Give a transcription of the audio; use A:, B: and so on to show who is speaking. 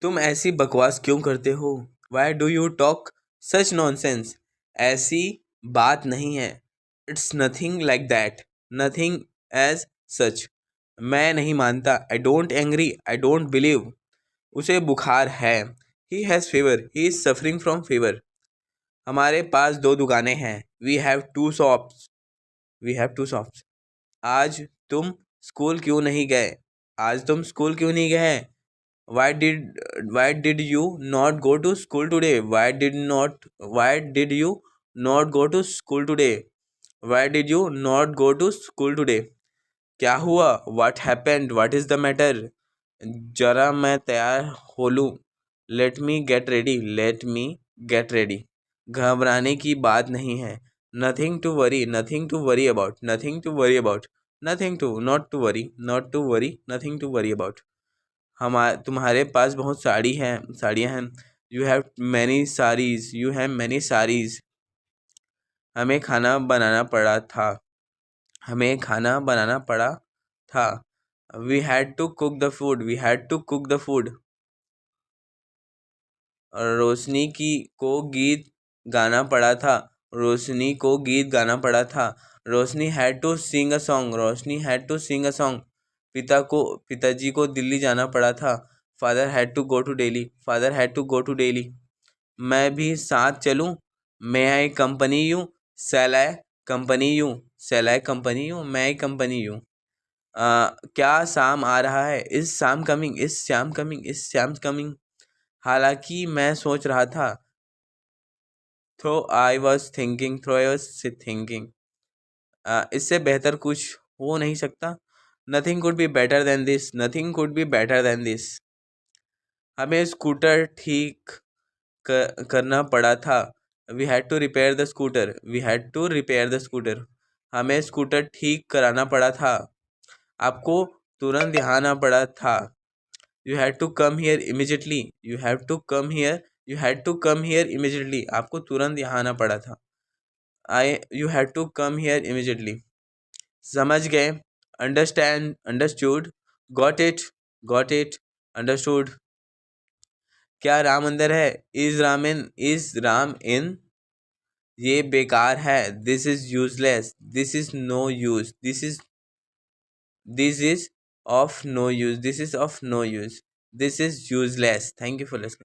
A: तुम ऐसी बकवास क्यों करते हो? Why do you talk such nonsense? ऐसी बात नहीं है। It's nothing like that. Nothing as such. मैं नहीं मानता। I don't angry. I don't believe. उसे बुखार है। He has fever. He is suffering from fever. हमारे पास दो दुकानें हैं। We have two shops. We have two shops. आज तुम स्कूल क्यों नहीं गए? आज तुम स्कूल क्यों नहीं गए? why did why did you not go to school today? Why did you not go to school today? Why did you not go to school today? क्या हुआ? What happened? What is the matter? जरा मैं तैयार हो लूँ। Let me get ready. Let me get ready. घबराने की बात नहीं है। Nothing to worry. Nothing to worry about. Nothing to worry about. Nothing to not to worry. Not to worry. Nothing to worry about. तुम्हारे पास बहुत साड़ियाँ हैं। You have many saris. You have many saris. हमें खाना बनाना पड़ा था। हमें खाना बनाना पड़ा था। We had to cook the food. We had to cook the food. Roshni की को गीत गाना पड़ा था। रोशनी को गीत गाना पड़ा था। Roshni had to sing a song. Roshni had to sing a song. पिताजी को दिल्ली जाना पड़ा था। Father had to go to Delhi. Father had to go to Delhi. मैं भी साथ चलूं? मैं I company you? Shall I company you? Shall I company you? मैं आई कंपनी यूं? क्या शाम आ रहा है? Is Shyam coming? Is Shyam coming? Is Shyam coming? हालांकि मैं सोच रहा था। Though I was thinking. इससे बेहतर कुछ हो नहीं सकता। Nothing could be better than this. Nothing could be better than this. हमें स्कूटर ठीक करना पड़ा था। We had to repair the scooter. We had to repair the scooter. हमें स्कूटर ठीक कराना पड़ा था। आपको तुरंत यहाँ आना पड़ा था। You had to come here immediately. You have to come here. You had to come here immediately. आपको तुरंत यहाँ आना पड़ा था। You had to come here immediately. समझ गए? Understand. Understood. Got it. Understood. क्या राम अंदर है? Is Ram in? ये बेकार है। This is useless. This is no use. This is of no use. This is of no use. This is useless. Thank you for listening.